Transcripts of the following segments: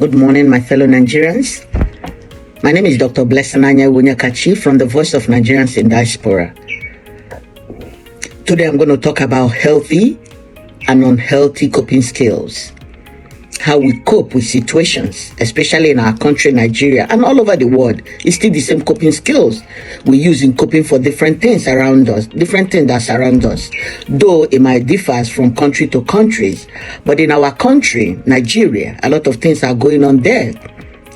Good morning, my fellow Nigerians. My name is Dr. Blessananya Wunyakachi from the Voice of Nigerians in Diaspora. Today I'm going to talk about healthy and unhealthy coping skills. How we cope with situations, especially in our country, Nigeria, and all over the world. It's still the same coping skills we use in coping for different things around us, different things that surround us. Though it might differ from country to countries, but in our country, Nigeria, a lot of things are going on there.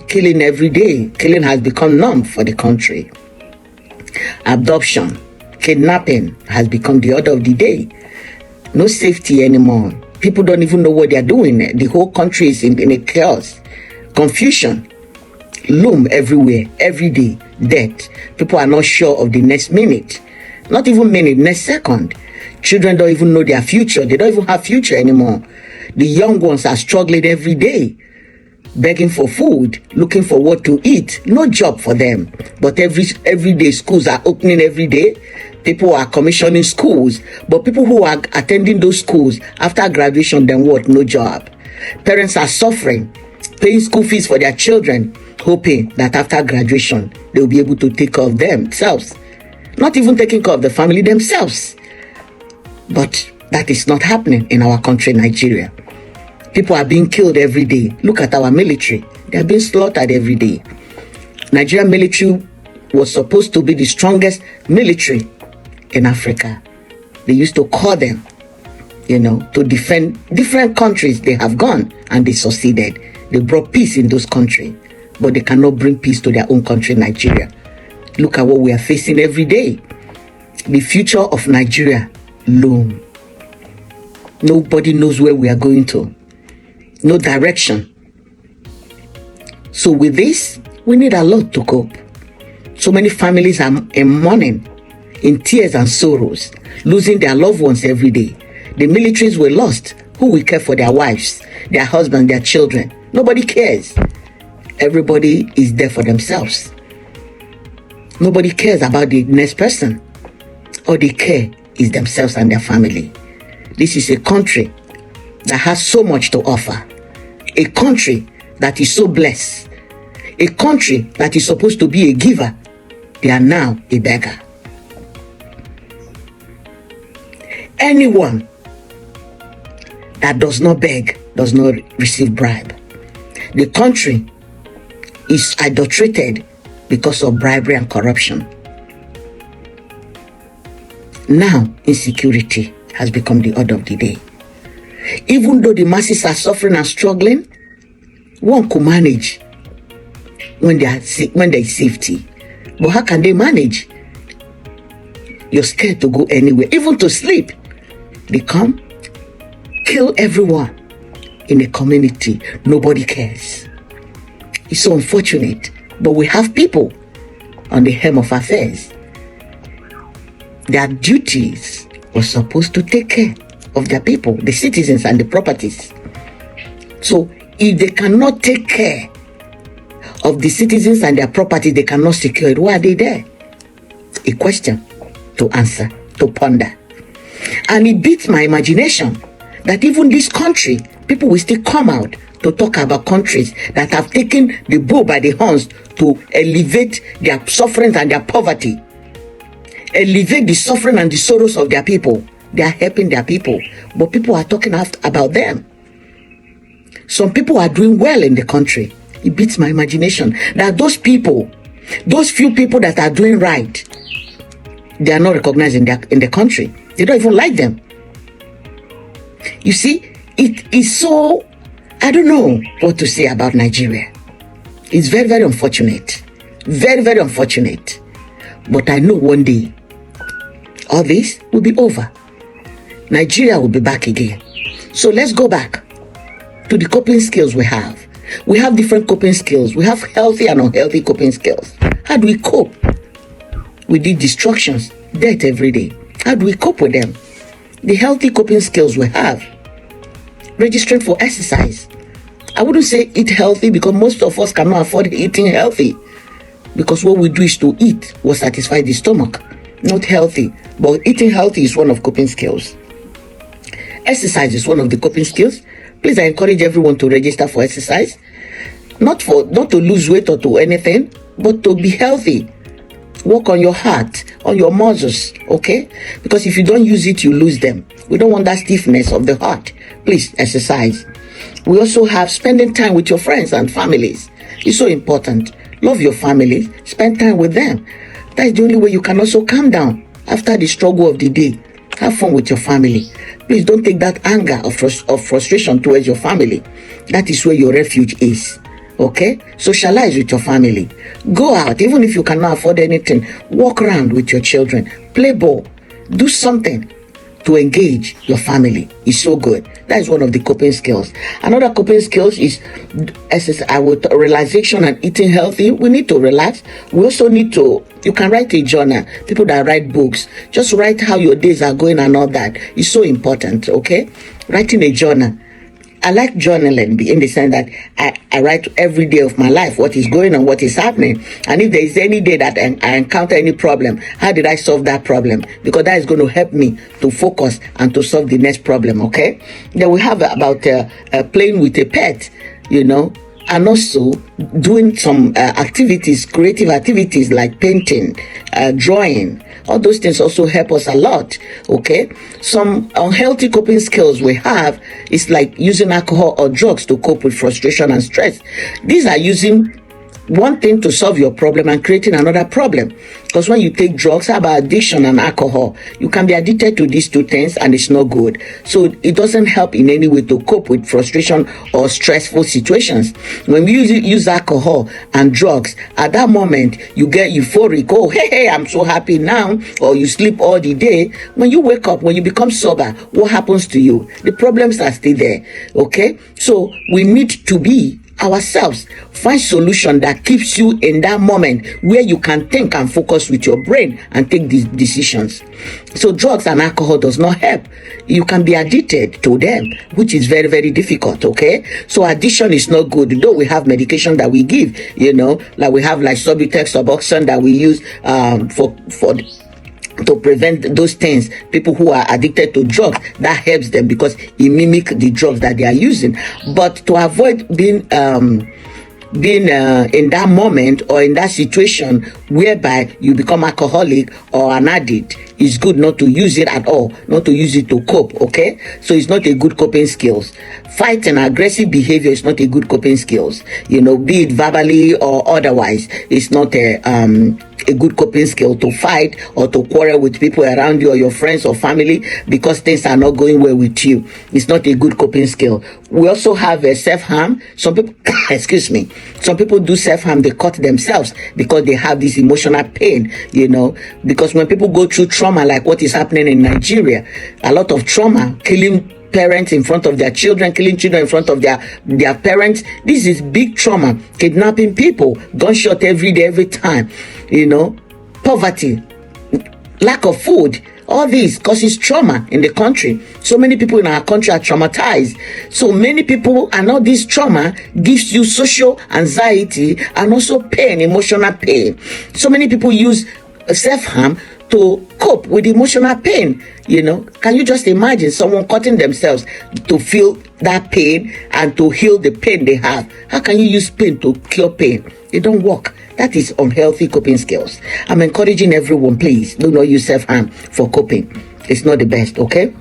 Killing every day. Killing has become norm for the country. Abduction, kidnapping has become the order of the day. No safety anymore. People don't even know what they're doing. The whole country is in a chaos. Confusion loom everywhere, every day. Death. People are not sure of the next minute. Not even minute, next second. Children don't even know their future. They don't even have future anymore. The young ones are struggling every day, begging for food, looking for what to eat. No job for them. But every day schools are opening every day. People are commissioning schools, but people who are attending those schools after graduation, then what? No job. Parents are suffering, paying school fees for their children, hoping that after graduation, they'll be able to take care of themselves. Not even taking care of the family themselves. But that is not happening in our country, Nigeria. People are being killed every day. Look at our military. They are being slaughtered every day. Nigerian military was supposed to be the strongest military in Africa. They used to call them, to defend different countries. They have gone and they succeeded. They brought peace in those countries, but they cannot bring peace to their own country, Nigeria. Look at what we are facing every day. The future of Nigeria loom. Nobody knows where we are going to. No direction. So with this, we need a lot to cope. So many families are in mourning, in tears and sorrows, losing their loved ones every day. The militaries were lost. Who will care for their wives, their husbands, their children? Nobody cares. Everybody is there for themselves. Nobody cares about the next person. All they care is themselves and their family. This is a country that has so much to offer. A country that is so blessed. A country that is supposed to be a giver. They are now a beggar. Anyone that does not beg does not receive bribe. The country is adulterated because of bribery and corruption. Now, insecurity has become the order of the day. Even though the masses are suffering and struggling, one could manage when there is safety. But how can they manage? You're scared to go anywhere, even to sleep. They come, kill everyone in the community. Nobody cares. It's so unfortunate. But we have people on the helm of affairs. Their duties were supposed to take care of their people, the citizens and the properties. So if they cannot take care of the citizens and their property, they cannot secure it. Why are they there? A question to answer, to ponder. And it beats my imagination that even this country, people will still come out to talk about countries that have taken the bull by the horns to elevate their suffering and their poverty, elevate the suffering and the sorrows of their people. They are helping their people, but people are talking about them. Some people are doing well in the country. It beats my imagination that those people, those few people that are doing right, they are not recognized in the country. They don't even like them. You see, it is so, I don't know what to say about Nigeria. It's very, very unfortunate. Very, very unfortunate. But I know one day, all this will be over. Nigeria will be back again. So let's go back to the coping skills we have. We have different coping skills. We have healthy and unhealthy coping skills. How do we cope with the destructions, death every day? How do we cope with them? The healthy coping skills we have. Registering for exercise. I wouldn't say eat healthy because most of us cannot afford eating healthy. Because what we do is to eat what satisfies the stomach. Not healthy. But eating healthy is one of coping skills. Exercise is one of the coping skills. Please, I encourage everyone to register for exercise. Not to lose weight or to anything, but to be healthy. Work on your heart, on your muscles, okay? Because if you don't use it, you lose them. We don't want that stiffness of the heart. Please exercise. We also have spending time with your friends and families. It's so important. Love your family. Spend time with them. That is the only way you can also calm down after the struggle of the day. Have fun with your family. Please don't take that anger or frustration towards your family. That is where your refuge is. Okay? Socialize with your family. Go out, even if you cannot afford anything. Walk around with your children. Play ball. Do something to engage your family. It's so good. That is one of the coping skills. Another coping skills is with relaxation and eating healthy. We need to relax. We also need to, you can write a journal. People that write books, just write how your days are going and all that. It's so important, okay? Writing a journal. I like journaling in the sense that I write every day of my life, what is going on, what is happening. And if there is any day that I encounter any problem, how did I solve that problem? Because that is going to help me to focus and to solve the next problem, okay? Then we have about playing with a pet, and also doing some activities, creative activities like painting, drawing. All those things also help us a lot, okay? Some unhealthy coping skills we have is like using alcohol or drugs to cope with frustration and stress. These are using one thing to solve your problem and creating another problem. Because when you take drugs, how about addiction and alcohol? You can be addicted to these two things and it's not good. So it doesn't help in any way to cope with frustration or stressful situations. When we use alcohol and drugs, at that moment, you get euphoric. Oh, hey, I'm so happy now. Or you sleep all the day. When you wake up, when you become sober, what happens to you? The problems are still there, okay? So we need to be ourselves. Find solution that keeps you in that moment where you can think and focus with your brain and take these decisions. So drugs and alcohol does not help. You can be addicted to them, which is very, very difficult, okay? So addiction is not good. Though we have medication that we give, like we have like Subutex, Suboxone that we use to prevent those things. People who are addicted to drugs, that helps them because it mimics the drugs that they are using. But to avoid being in that moment or in that situation whereby you become alcoholic or an addict, it's good not to use it at all, not to use it to cope, okay? So it's not a good coping skills. Fight and aggressive behavior is not a good coping skills, be it verbally or otherwise. It's not a good coping skill to fight or to quarrel with people around you or your friends or family because things are not going well with you. It's not a good coping skill. We also have self-harm. Some people, some people do self-harm. They cut themselves because they have this emotional pain, because when people go through trauma like what is happening in Nigeria, a lot of trauma, killing parents in front of their children, killing children in front of their parents. This is big trauma. Kidnapping people, gunshot every day, every time. Poverty, lack of food. All this causes trauma in the country. So many people in our country are traumatized. So many people, and all this trauma gives you social anxiety and also pain, emotional pain. So many people use self-harm to cope with emotional pain. Can you just imagine someone cutting themselves to feel that pain and to heal the pain they have? How can you use pain to cure pain? It don't work. That is unhealthy coping skills. I'm encouraging everyone, please, do not use self-harm for coping. It's not the best, okay?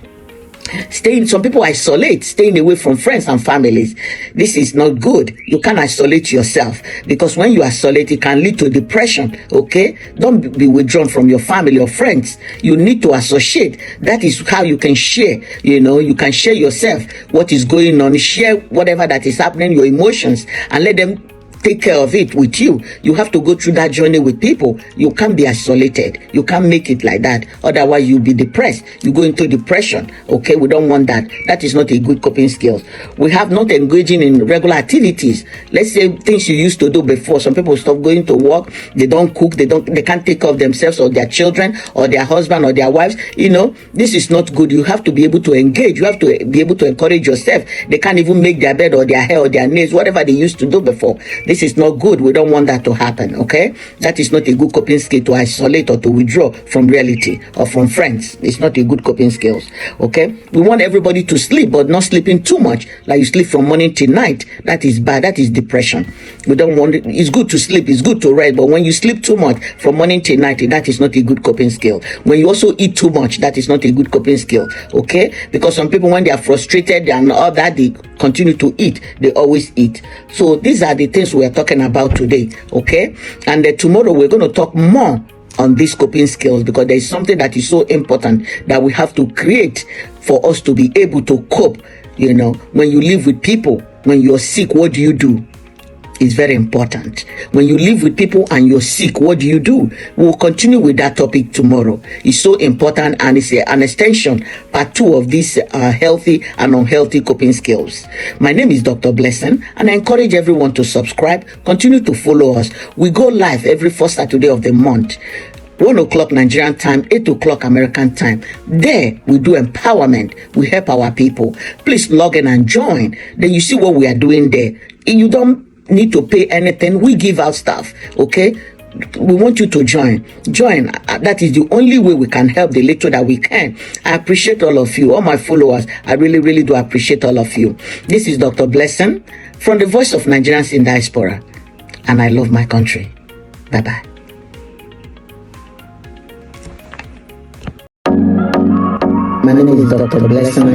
Some people isolate, staying away from friends and families. This is not good. You can't isolate yourself because when you isolate, it can lead to depression, okay? Don't be withdrawn from your family or friends. You need to associate. That is how you can share, you can share yourself, what is going on, share whatever that is happening, your emotions, and let them take care of it with you. You have to go through that journey with people. You can't be isolated. You can't make it like that. Otherwise, you'll be depressed. You go into depression. Okay, we don't want that. That is not a good coping skills. We have not engaging in regular activities. Let's say things you used to do before. Some people stop going to work. They don't cook. They can't take care of themselves or their children or their husband or their wives. This is not good. You have to be able to engage. You have to be able to encourage yourself. They can't even make their bed or their hair or their nails, whatever they used to do before. They This is not good. We don't want that to happen, okay? That is not a good coping skill, to isolate or to withdraw from reality or from friends. It's not a good coping skills, okay? We want everybody to sleep, but not sleeping too much, like you sleep from morning till night. That is bad. That is depression. We don't want it. It's good to sleep, it's good to rest, but when you sleep too much from morning till night, that is not a good coping skill. When you also eat too much, that is not a good coping skill, okay? Because some people, when they are frustrated and all that, they continue to eat. They always eat. So these are the things we are talking about today, okay? And tomorrow we're going to talk more on these coping skills, because there is something that is so important that we have to create for us to be able to cope. You know, when you live with people, when you're sick, what do you do? It's very important. When you live with people and you're sick, what do you do? We'll continue with that topic tomorrow. It's so important, and it's an extension, part 2 of these healthy and unhealthy coping skills. My name is Dr. Blessing, and I encourage everyone to subscribe. Continue to follow us. We go live every first Saturday of the month. 1 o'clock Nigerian time, 8 o'clock American time. There, we do empowerment. We help our people. Please log in and join. Then you see what we are doing there. You don't need to pay anything. We give out stuff, okay? We want you to join. That is the only way we can help the little that we can. I appreciate all of you, all my followers. I really, really do appreciate all of you. This is Dr. Blessing from the Voice of Nigerians in Diaspora. And I love my country. Bye-bye. My name is Dr. Blessing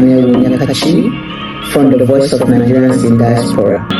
from the Voice of Nigerians in Diaspora.